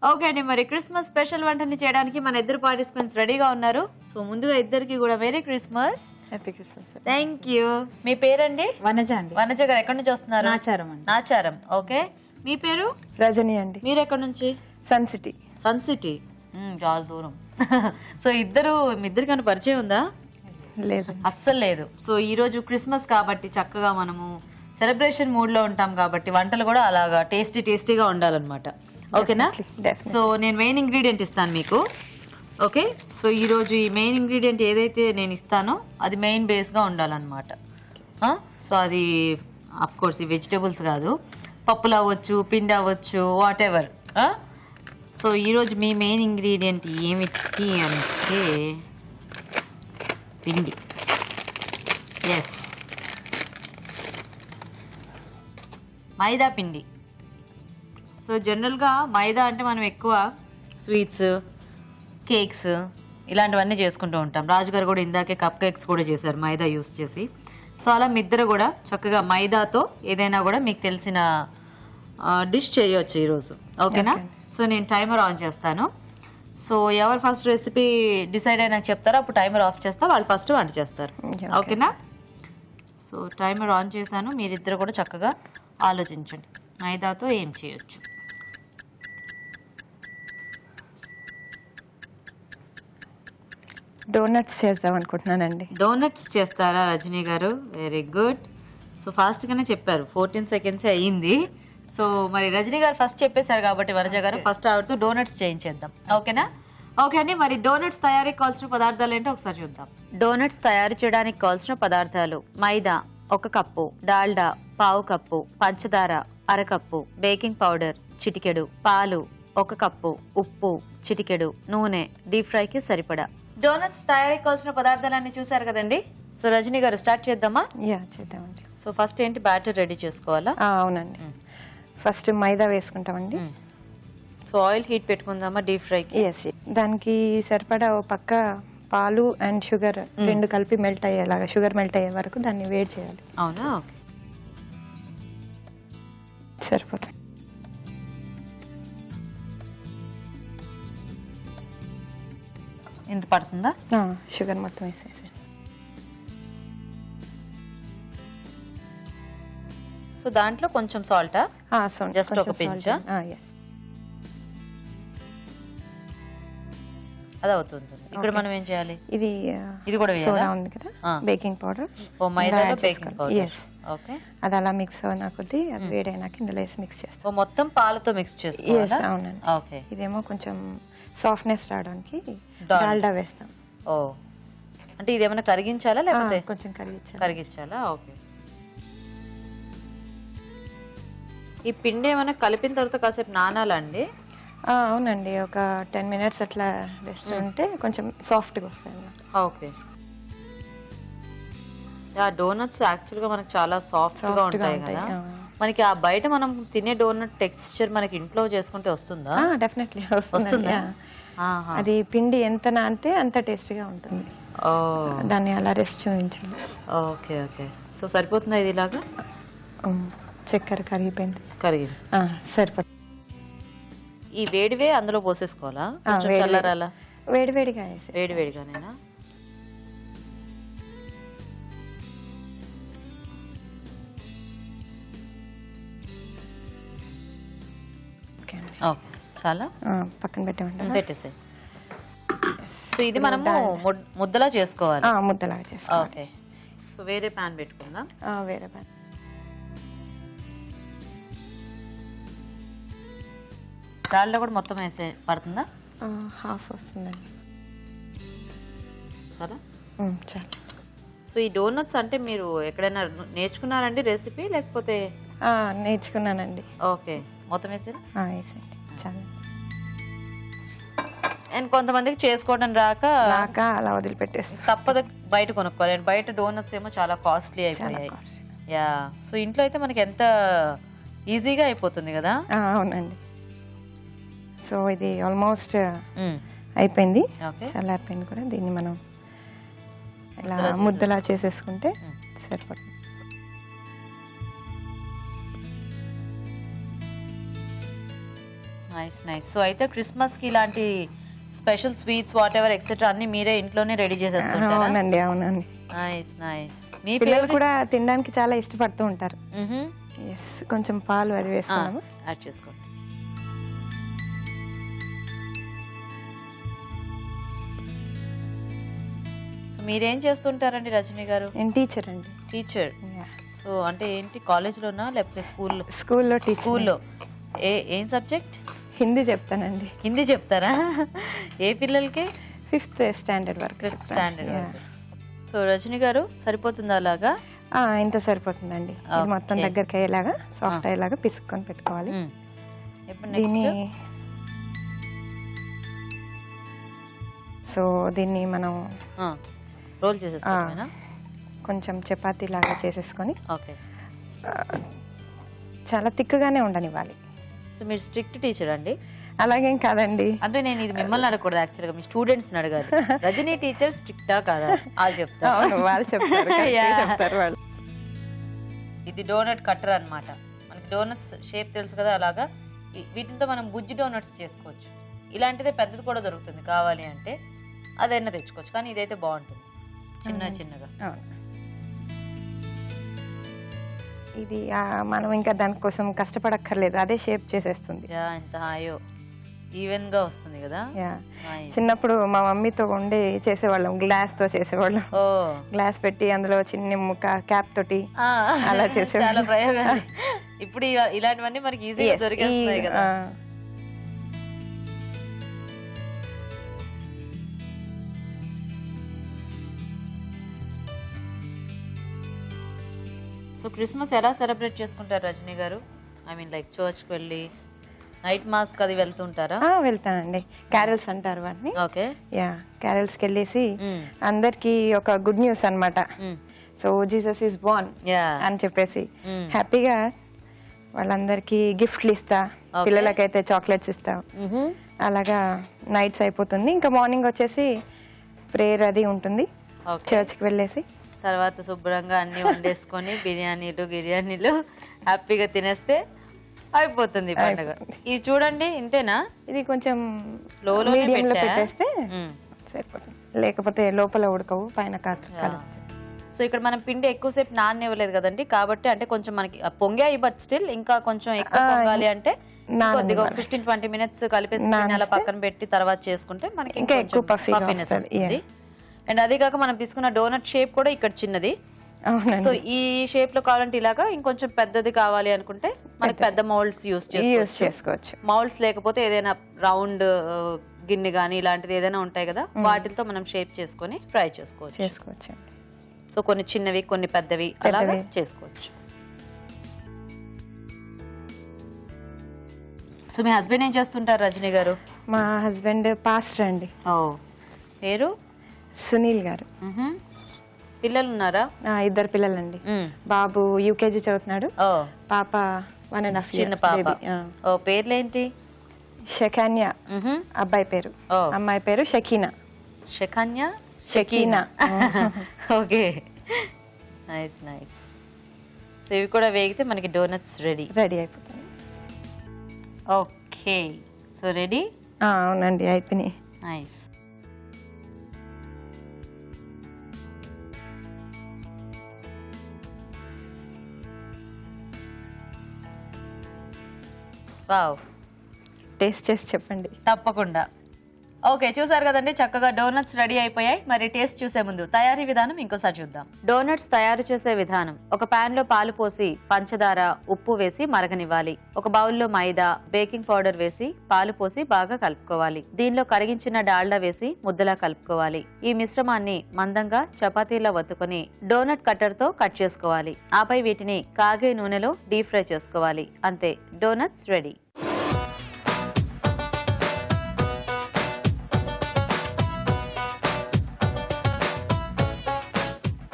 Okay అండి, మరి Christmas special వంటని చేయడానికి మన ఇద్దరు పార్టిసిపెంట్స్ రెడీగా ఉన్నారు. సో ముందుగా ఇద్దరికి కూడా merry Christmas. Happy Christmas. Thank you. మీ పేరండి? వనజ అండి. వనజ గారు ఎక్కడి నుంచి వస్తున్నారు? నాచారం అండి. నాచారం. ఓకే, మీ పేరు? రజని అండి. మీరు ఎక్కడి నుంచి? Sun city. సన్ సిటీ, చాలా దూరం. సో మీ ఇద్దరికన్నా పరిచయం ఉందా? లేదు, అస్సలు లేదు. సో ఈ రోజు క్రిస్మస్ కాబట్టి చక్కగా మనము సెలబ్రేషన్ మూడ్ లో ఉంటాం కాబట్టి వంటలు కూడా అలాగా టేస్టీగా ఉండాలన్నమాట. ఓకేనా? సో నేను మెయిన్ ఇంగ్రీడియంట్ ఇస్తాను మీకు. ఓకే, సో ఈరోజు ఈ మెయిన్ ఇంగ్రీడియంట్ ఏదైతే నేను ఇస్తానో అది మెయిన్ బేస్గా ఉండాలన్నమాట. సో అది కోర్స్ ఈ వెజిటేబుల్స్ కాదు, పప్పులు అవ్వచ్చు, పిండి అవ్వచ్చు, వాట్ ఎవర్. సో ఈరోజు మీ మెయిన్ ఇంగ్రీడియంట్ ఏమిటి అంటే పిండి. ఎస్, మైదా పిండి. సో జనరల్గా మైదా అంటే మనం ఎక్కువ స్వీట్స్, కేక్స్ ఇలాంటివన్నీ చేసుకుంటూ ఉంటాం. రాజుగారు కూడా ఇందాకే కప్ కేక్స్ కూడా చేశారు మైదా యూస్ చేసి. సో అలా మీ ఇద్దరు కూడా చక్కగా మైదాతో ఏదైనా కూడా మీకు తెలిసిన డిష్ చేయవచ్చు ఈరోజు. ఓకేనా? సో నేను టైమర్ ఆన్ చేస్తాను. సో ఎవరు ఫస్ట్ రెసిపీ డిసైడ్ అయినా చెప్తారో అప్పుడు టైమర్ ఆఫ్ చేస్తా, వాళ్ళు ఫస్ట్ వంట చేస్తారు. ఓకేనా? సో టైమర్ ఆన్ చేశాను, మీరిద్దరు కూడా చక్కగా ఆలోచించండి మైదాతో ఏం చేయొచ్చు. డోనట్స్ చేద్దాం అనుకుంటున్నానండి. డోనట్స్ చేస్తారా రజనీ గారు? Very good. సో ఫాస్ట్గానే చెప్పారు, 14 seconds అయ్యింది. సో మరి రజనీ గారు ఫస్ట్ చెప్పేశారు కాబట్టి వనజ గారు ఫస్ట్ ఆవిడతో డోనట్స్ చేయించేద్దాం. ఓకేనా? ఓకే అండి, మరి డోనట్స్ తయారీకి కావాల్సిన పదార్థాలు ఏంటో ఒకసారి చూద్దాం. డోనట్స్ తయారు చేయడానికి కావాల్సిన పదార్థాలు: మైదా 1 కప్పు, డాల్డా 1/2 కప్పు, పంచదార 1/2 కప్పు, బేకింగ్ పౌడర్ చిటికెడు, పాలు 1 కప్పు, ఉప్పు చిటికెడు, నూనె, డీప్ ఫ్రైకి సరిపడా. డోనట్స్ తయారీకి కావాల్సిన పదార్థాలన్నీ చూసారు కదండి. సో రజనీ గారు స్టార్ట్ చేద్దామా? యా, చేద్దామండి. సో ఫస్ట్ ఏంటి, బ్యాటర్ రెడీ చేసుకోవాలా? అవునండి, ఫస్ట్ మైదా వేసుకుంటామండి. సో ఆయిల్ హీట్ పెట్టుకుందామా డీప్ ఫ్రైకి? ఎస్, దానికి సరిపడా ఓ పక్క పాలు అండ్ షుగర్ రెండు కలిపి మెల్ట్ అయ్యేలాగా, షుగర్ మెల్ట్ అయ్యే వరకు దాన్ని వేడి చేయాలి. అవునా? ఓకే, సరిపోతుంది. ఇంత పడుతుందా? షుగర్ మొత్తం వేసేసి. సో దాంట్లో కొంచెం సాల్టా? జస్ట్ ఒక పించ్. అది అవుతుంది. ఇక్కడ మనం ఏం చేయాలి? ఇది కూడా వేయాలా? ఉంది కదా, బేకింగ్ పౌడర్. ఓ మైదాలో బేకింగ్ పౌడర్. ఓకే, అది అలా మిక్స్ అయినా కొద్దీ అది వేడైనాక ఇందులో వేసి మిక్స్ చేస్తాం. ఓ మొత్తం పాలతో మిక్స్ చేసుకోవాలా? అవునండి. ఓకే, ఇదేమో కొంచెం సాఫ్ట్నెస్ రావడానికి డాల్డా వేస్తాం. ఓ, అంటే ఇది ఏమైనా కరిగించాలా లేకపోతే? కొంచెం కరిగించాలా? ఓకే. ఈ పిండి ఏమైనా కలిపిన తర్వాత కాసేపు నానాలా అండి? అవునండి, ఒక 10 minutes అట్లా రెస్ట్ ఉంటే కొంచెం సాఫ్ట్గా వస్తాయి. ఓకే. డోనట్స్ యాక్చువల్గా మనకు చాలా సాఫ్ట్గా ఉంటాయి కదా. మనకి ఆ బయట మనం తినే డోనట్ టెక్స్చర్ మనకి ఇంట్లో చేసుకుంటే వస్తుందా? డెఫినెట్లీ వస్తుంది. అది పిండి ఎంత నానితే అంత టేస్టీగా ఉంటుంది. దాన్ని అలా రెస్ట్ చూపించాలి. Okay okay. సో సరిపోతుందా ఇది ఇలాగా? చక్కెర కరిగిపోయింది. సరిపోతుంది. ఈ వేడివే అందులో పోసేసుకోవాలా? చల్లారాలా? వేడివేడిగా వేడివేడిగానేనా? ఓకే, చాలా పక్కన పెట్టేసాయి. సో ఇది మనము ముద్దలా చేసుకోవాలి. ముద్దలా చేసుకోవాలి. ఓకే. సో వేరే ప్యాన్ పెట్టుకుందాం. వేరే ప్యాన్. దాంట్లో కూడా మొత్తం వేసే పడుతుందా? హాఫ్ వస్తుందండి. చాలా చాలా. సో ఈ డోనట్స్ అంటే మీరు ఎక్కడైనా నేర్చుకున్నారండి రెసిపీ లేకపోతే? నేర్చుకున్నానండి. ఓకే, మొత్తం వేసారా? వేసేయండి చాలా. అండ్ కొంతమందికి చేసుకోవడం రాక అలా వదిలిపెట్టేస్తాను. తప్పదు, బయట కొనుక్కోవాలి. బయట డోనట్స్ ఏమో చాలా కాస్ట్లీ అయిపోయాయి. యా, సో ఇంట్లో అయితే మనకి ఎంత ఈజీగా అయిపోతుంది కదా. అవునండి. సో ఇది ఆల్మోస్ట్ అయిపోయింది, చల్లారిపోయింది కూడా. దీన్ని మనం ఇలా ముద్దలా చేసేసుకుంటే సరిపడుతుంది. Nice nice. సో అయితే క్రిస్మస్ కి ఇలాంటి special sweets whatever etcetera అన్ని మీరే ఇంట్లోనే రెడీ చేసేస్తుంటారా? అవునండి అవునండి. Nice nice. మీ పిల్లలు కూడా తినడానికి చాలా ఇష్టపడుతూ ఉంటారు. ఎస్, కొంచెం పాలు అది వేసుకున్నాము. యాడ్ చేసుకోండి. సో మీరేం చేస్తుంటారండి రజనీ గారు? నేను టీచర్ అండి. టీచర్. సో అంటే ఏంటి, కాలేజ్లోనా లేకపోతే స్కూల్లో? స్కూల్లో టీచర్. స్కూల్లో ఏం సబ్జెక్ట్? హిందీ చెప్తానండి. హిందీ చెప్తారా? ఏ పిల్లలకి? 5th స్టాండర్డ్ వరకు. 5th స్టాండర్డ్ వరకు. సో రజనీ గారు సరిపోతుందా అలాగా? ఇంత సరిపోతుందండి. ఇది మొత్తం దగ్గరికి అయ్యేలాగా సాఫ్ట్ అయ్యేలాగా పిసుక్కొని పెట్టుకోవాలి. దీన్ని సో దీన్ని మనం రోల్ చేసేసుకోవాలా? కొంచెం చపాతీ లాగా చేసేసుకొని ఓకే. చాలా తిక్కుగానే ఉండనివ్వాలి. సో మీరు స్ట్రిక్ట్ టీచర్ అండి? అలాగేం కాదండి. అంటే నేను ఇది మిమ్మల్ని అడగకూడదు, యాక్చువల్గా మీ స్టూడెంట్స్ అడగాలి. రజనీ టీచర్ స్ట్రిక్టా కాదా? వాళ్ళు చెప్తారు. వాళ్ళు చెప్తారు వాళ్ళు. ఇది డోనట్ కట్టర్ అన్నమాట. మనకి డోనట్స్ షేప్ తెలుసు కదా, అలాగా వీటితో మనం బుజ్జి డోనట్స్ చేసుకోవచ్చు. ఇలాంటిదే పెద్దది కూడా దొరుకుతుంది, కావాలి అంటే అదైనా తెచ్చుకోవచ్చు. కానీ ఇదైతే బాగుంటుంది చిన్న చిన్నగా. ఇది మనం ఇంకా దానికోసం కష్టపడక్కర్లేదు, అదే షేప్ చేసేస్తుంది. ఎంత హాయో, ఈవెన్ గా వస్తుంది కదా. చిన్నప్పుడు మా మమ్మీతో ఉండి చేసేవాళ్ళం, గ్లాస్ తో చేసేవాళ్ళం. గ్లాస్ పెట్టి అందులో చిన్న ముక్క క్యాప్ తోటి అలా చేసే చాలా ప్రయోగాలు. ఇప్పుడు ఇలాంటివన్నీ మనకి ఈజీగా దొరికేస్తున్నాయి కదా. సో క్రిస్మస్ ఎలా సెలబ్రేట్ చేసుకుంటారు రజనీ గారు? ఐ మీన్ లైక్ చర్చ్కి వెళ్ళి నైట్ మాస్క్ అది వెళ్తుంటారా? వెళ్తానండి. క్యారల్స్ అంటారు వాటిని. ఓకే. క్యారల్స్కి వెళ్ళేసి అందరికి ఒక గుడ్ న్యూస్ అన్నమాట. సో జీసస్ ఈస్ బోర్న్ అని చెప్పేసి హ్యాపీగా వాళ్ళందరికి గిఫ్ట్లు ఇస్తా, పిల్లలకైతే చాక్లెట్స్ ఇస్తా. అలాగా నైట్స్ అయిపోతుంది. ఇంకా మార్నింగ్ వచ్చేసి ప్రేయర్ అది ఉంటుంది. చర్చ్కి వెళ్ళేసి తర్వాత శుభ్రంగా అన్ని వండేసుకొని బిర్యానీలు హ్యాపీగా తినేస్తే అయిపోతుంది పండుగ. ఇది చూడండి, ఇంతేనా? ఇది కొంచెం మీడియంలో పెట్టేస్తే సరిపోతుంది, లేకపోతే లోపల ఉడకవు, పైన కాదు. సో ఇక్కడ మనం పిండి ఎక్కువసేపు నాననివ్వలేదు కదండి, కాబట్టి అంటే కొంచెం మనకి పొంగాయి, బట్ స్టిల్ ఇంకా కొంచెం ఎక్కువ పొంగాలి అంటే కొద్దిగా 15-20 minutes కలిపేసి అలా పక్కన పెట్టి తర్వాత చేసుకుంటే మనకి ఇంకా ఎక్కువ పఫీనెస్ వస్తుంది. అండ్ అదే కాక మనం తీసుకున్న డోనట్ షేప్ కూడా ఇక్కడ చిన్నది. సో ఈ షేప్ లో కావాలంటే ఇలాగా, ఇంకొంచెం పెద్దది కావాలి అనుకుంటే మనకి పెద్ద మౌల్డ్స్ యూస్ చేసుకోవచ్చు. మౌల్డ్స్ లేకపోతే ఏదైనా రౌండ్ గిన్నె గానీ ఇలాంటిది ఏదైనా ఉంటాయి కదా, వాటితో మనం షేప్ చేసుకొని ఫ్రై చేసుకోవచ్చు. సో కొన్ని చిన్నవి కొన్ని పెద్దవి అలాగా చేసుకోవచ్చు. సో మీ హస్బెండ్ ఏం చేస్తుంటారు రజనీ గారు? మా హస్బెండ్ పాస్టర్ అండి. పేరు? సునీల్ గారు. పిల్లలు ఉన్నారా? 2 పిల్లలండి. బాబు యూకేజీ చదువుతున్నాడు, పాప 1.5 చిన్న పాప. పేర్లేంటి? షకాన్య అబ్బాయి పేరు, అమ్మాయి పేరు Shekinah. Shekinah. Okay, nice nice. So ఇవి కూడా వేగితే మనకి డోనట్స్ రెడీ అయిపోతుంది. Okay, so ready? అవునండి, అయిపోయినాయి. నైస్. వావ్, టేస్ట్ చేసి చెప్పండి. తప్పకుండా. ఓకే, చూసారు కదండి, చక్కగా డోనట్స్ రెడీ అయిపోయాయి. మరి టేస్ట్ చూసే ముందు తయారీ విధానం ఇంకోసారి చూద్దాం. డోనట్స్ తయారు చేసే విధానం: ఒక పాన్ లో పాలు పోసి పంచదార, ఉప్పు వేసి మరగనివ్వాలి. ఒక బౌల్లో మైదా, బేకింగ్ పౌడర్ వేసి పాలు పోసి బాగా కలుపుకోవాలి. దీనిలో కరిగించిన డాల్డా వేసి ముద్దలా కలుపుకోవాలి. ఈ మిశ్రమాన్ని మందంగా చపాతీలా వత్తుకొని డోనట్ కట్టర్ తో కట్ చేసుకోవాలి. ఆపై వీటిని కాగే నూనెలో డీప్ ఫ్రై చేసుకోవాలి. అంతే, డోనట్స్ రెడీ.